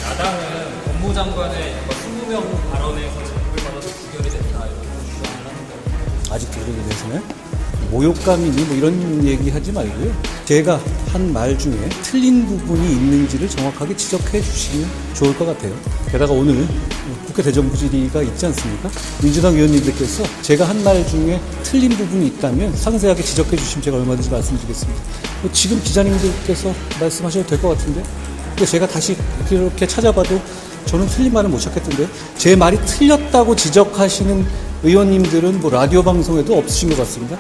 야당은 법무장관의 20명 발언에서 자극을 받아서 부결이 됐다 이렇게 주장을 하는데 아직 그러기 위해서는 모욕감이니 뭐 이런 얘기 하지 말고요. 제가 한 말 중에 틀린 부분이 있는지를 정확하게 지적해 주시면 좋을 것 같아요. 게다가 오늘 국회 대정부질의가 있지 않습니까? 민주당 의원님들께서 제가 한 말 중에 틀린 부분이 있다면 상세하게 지적해 주시면 제가 얼마든지 말씀드리겠습니다. 지금 기자님들께서 말씀하셔도 될 것 같은데 근데 제가 다시 이렇게 찾아봐도 저는 틀린 말은 못 찾겠던데요. 제 말이 틀렸다고 지적하시는 의원님들은 뭐 라디오 방송에도 없으신 것 같습니다.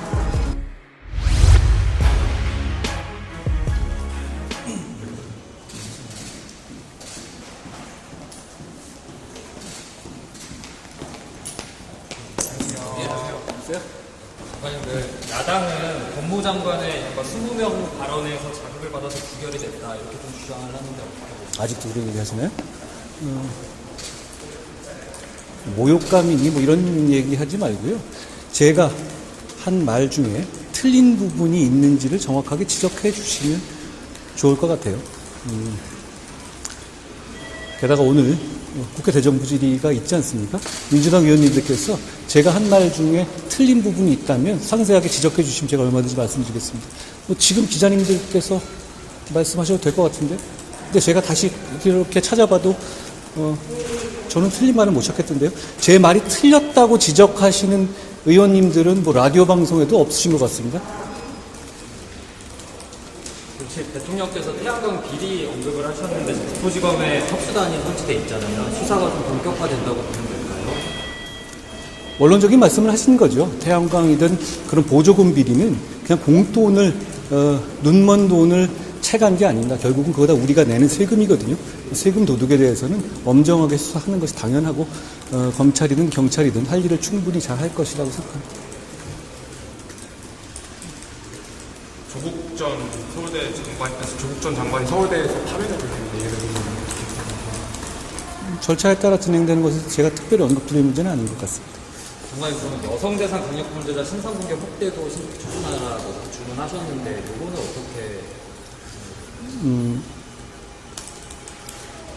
야당은 법무장관의 20명 발언에서 자극을 받아서 부결이 됐다 이렇게 좀 주장을 하는데 아직도 그러기 위해서는 모욕감이니 뭐 이런 얘기 하지 말고요. 제가 한 말 중에 틀린 부분이 있는지를 정확하게 지적해 주시면 좋을 것 같아요. 게다가 오늘 국회 대정부질의가 있지 않습니까? 민주당 의원님들께서 제가 한 말 중에 틀린 부분이 있다면 상세하게 지적해 주시면 제가 얼마든지 말씀드리겠습니다. 지금 기자님들께서 말씀하셔도 될 것 같은데 근데 제가 다시 이렇게 찾아봐도 저는 틀린 말은 못 찾겠던데요. 제 말이 틀렸다고 지적하시는 의원님들은 뭐 라디오 방송에도 없으신 것 같습니다. 대통령께서 태양광 비리 언급을 하셨는데 국토지검에 특수단이 설치돼 있잖아요. 수사가 좀 본격화된다고 보면 될까요? 원론적인 말씀을 하신 거죠. 태양광이든 그런 보조금 비리는 그냥 공돈을 눈먼 돈을 채간 게 아닙니다. 결국은 그거 다 우리가 내는 세금이거든요. 세금 도둑에 대해서는 엄정하게 수사하는 것이 당연하고 검찰이든 경찰이든 할 일을 충분히 잘 할 것이라고 생각합니다. 조국 전 장관이 서울대에서 파면을 했는데 예를 들면 절차에 따라 진행되는 것에 제가 특별히 언급드릴 문제는 아닌 것 같습니다. 장관님 그러면 여성 대상 강력 범죄자 신상공개 확대도 추진하라고 주문하셨는데 이거는 어떻게?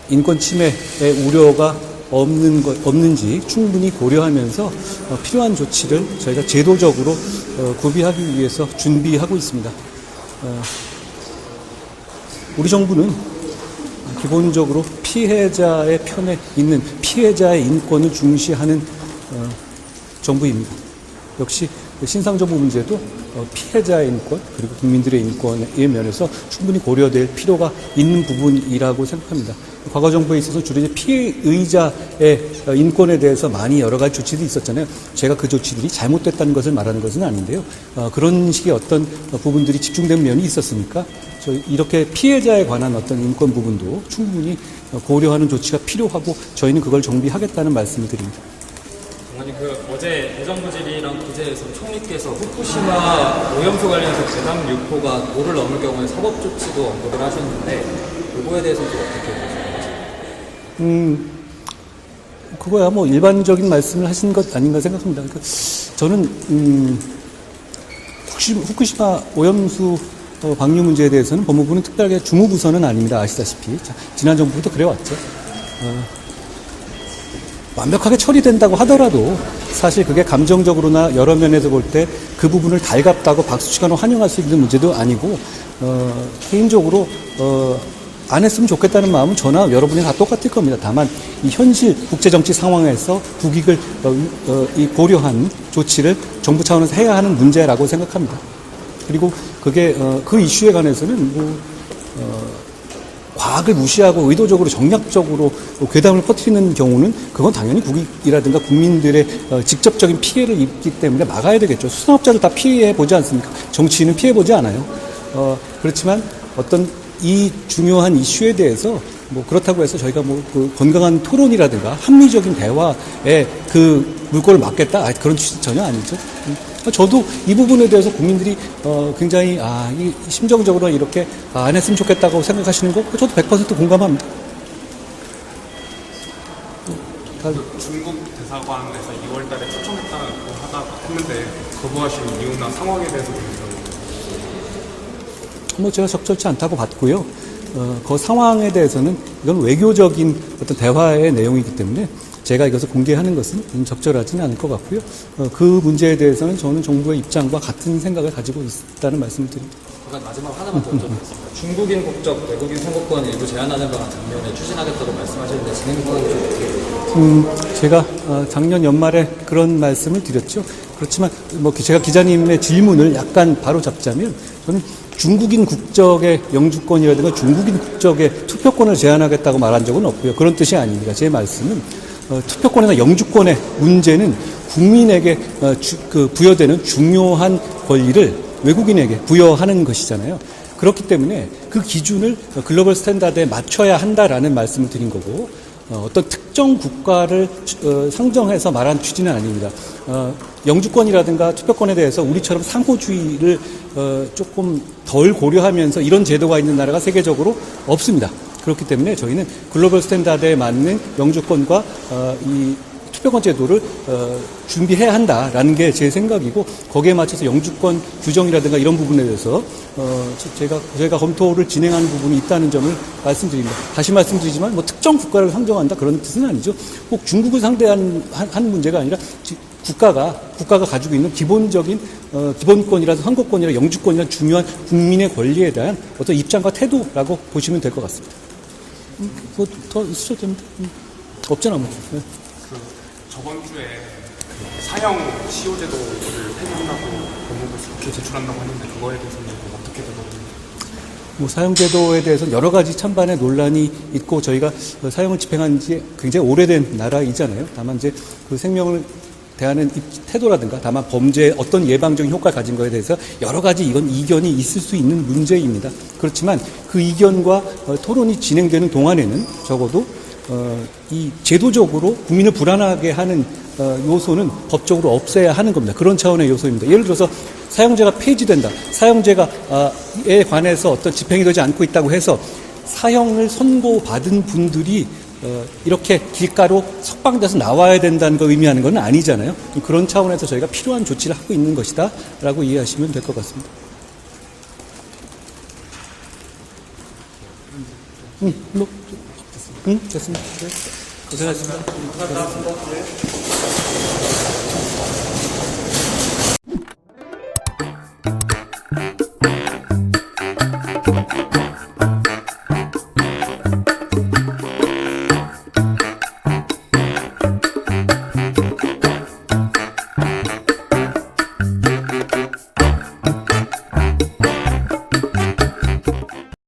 인권 침해의 우려가 없는지 충분히 고려하면서 필요한 조치를 저희가 제도적으로 구비하기 위해서 준비하고 있습니다. 우리 정부는 기본적으로 피해자의 편에 있는 피해자의 인권을 중시하는 정부입니다. 역시 신상정보 문제도 피해자의 인권 그리고 국민들의 인권의 면에서 충분히 고려될 필요가 있는 부분이라고 생각합니다. 과거 정부에 있어서 주로 이제 피해의자의 인권에 대해서 많이 여러 가지 조치들이 있었잖아요. 제가 그 조치들이 잘못됐다는 것을 말하는 것은 아닌데요. 그런 식의 어떤 부분들이 집중된 면이 있었으니까 이렇게 피해자에 관한 어떤 인권 부분도 충분히 고려하는 조치가 필요하고 저희는 그걸 정비하겠다는 말씀을 드립니다. 장관님 어제 대정부질의랑 기재에서 총리께서 후쿠시마 오염수 관련해서 배당 유포가 도를 넘을 경우에 사법 조치도 언급을 하셨는데 그거에 대해서는 어떻게 보세요? 그거야 뭐 일반적인 말씀을 하신 것 아닌가 생각합니다. 그러니까 저는 후쿠시마 오염수 방류 문제에 대해서는 법무부는 특별하게 주무부서는 아닙니다. 아시다시피 지난 정부부터 그래왔죠. 완벽하게 처리된다고 하더라도 사실 그게 감정적으로나 여러 면에서 볼 때 그 부분을 달갑다고 박수치거나 환영할 수 있는 문제도 아니고 개인적으로 안 했으면 좋겠다는 마음은 저나 여러분이 다 똑같을 겁니다. 다만 이 현실 국제정치 상황에서 국익을 고려한 조치를 정부 차원에서 해야 하는 문제라고 생각합니다. 그리고 그게 그 이슈에 관해서는 과학을 무시하고 의도적으로 정략적으로 괴담을 퍼뜨리는 경우는 그건 당연히 국익이라든가 국민들의 직접적인 피해를 입기 때문에 막아야 되겠죠. 수산업자를 다 피해 보지 않습니까? 정치인은 피해 보지 않아요. 그렇지만 어떤 이 중요한 이슈에 대해서 뭐 그렇다고 해서 저희가 그 건강한 토론이라든가 합리적인 대화에 그 물꼬를 맞겠다 그런 취지 전혀 아니죠. 저도 이 부분에 대해서 국민들이 굉장히 이 심정적으로 이렇게 안 했으면 좋겠다고 생각하시는 거 저도 100% 공감합니다. 중국 대사관에서 2월달에 초청했다고 했는데 거부하신 이유나 상황에 대해서 뭐 제가 적절치 않다고 봤고요. 그 상황에 대해서는 이건 외교적인 어떤 대화의 내용이기 때문에 제가 이것을 공개하는 것은 적절하지는 않을 것 같고요. 그 문제에 대해서는 저는 정부의 입장과 같은 생각을 가지고 있다는 말씀을 드립니다. 제가 마지막 하나만 더 여쭤보겠습니다. 중국인 국적 외국인 선거권 일부 제한하는 방안 작년에 추진하겠다고 말씀하셨는데 진행 상황이 좀 어떻게 돼요? 제가 작년 연말에 그런 말씀을 드렸죠. 그렇지만 뭐 제가 기자님의 질문을 약간 바로 잡자면 저는 중국인 국적의 영주권이라든가 중국인 국적의 투표권을 제한하겠다고 말한 적은 없고요. 그런 뜻이 아닙니다. 제 말씀은 투표권이나 영주권의 문제는 국민에게 부여되는 중요한 권리를 외국인에게 부여하는 것이잖아요. 그렇기 때문에 그 기준을 글로벌 스탠다드에 맞춰야 한다라는 말씀을 드린 거고 어떤 특정 국가를 상정해서 말한 취지는 아닙니다. 영주권이라든가 투표권에 대해서 우리처럼 상호주의를 조금 덜 고려하면서 이런 제도가 있는 나라가 세계적으로 없습니다. 그렇기 때문에 저희는 글로벌 스탠다드에 맞는 영주권과 이 투표권 제도를 준비해야 한다라는 게 제 생각이고 거기에 맞춰서 영주권 규정이라든가 이런 부분에 대해서 저희가 검토를 진행하는 부분이 있다는 점을 말씀드립니다. 다시 말씀드리지만 뭐 특정 국가를 상정한다 그런 뜻은 아니죠. 꼭 중국을 상대한 문제가 아니라 국가가 가지고 있는 기본적인 기본권이라든 선거권이나 영주권이나 중요한 국민의 권리에 대한 어떤 입장과 태도라고 보시면 될 것 같습니다. 뭐 더 있으셔도 됩니다. 없잖아 뭐. 네. 저번 주에 사형 시효 제도를 폐지한다고 법무부에 국회에 제출한다고 했는데 그거에 대해서는 어떻게 되거든요? 뭐 사형제도에 대해서는 여러 가지 찬반의 논란이 있고 저희가 사형을 집행한 지 굉장히 오래된 나라이잖아요. 다만 이제 그 생명을 대하는 태도라든가 다만 범죄의 어떤 예방적인 효과를 가진 것에 대해서 여러 가지 이견이 있을 수 있는 문제입니다. 그렇지만 그 이견과 토론이 진행되는 동안에는 적어도 이 제도적으로 국민을 불안하게 하는 요소는 법적으로 없애야 하는 겁니다. 그런 차원의 요소입니다. 예를 들어서 사형제가 폐지된다. 사형제에 관해서 어떤 집행이 되지 않고 있다고 해서 사형을 선고받은 분들이 이렇게 길가로 석방돼서 나와야 된다는 걸 의미하는 건 아니잖아요. 그런 차원에서 저희가 필요한 조치를 하고 있는 것이다 라고 이해하시면 될 것 같습니다. 됐습니다. 고생하셨습니다. 감사합니다.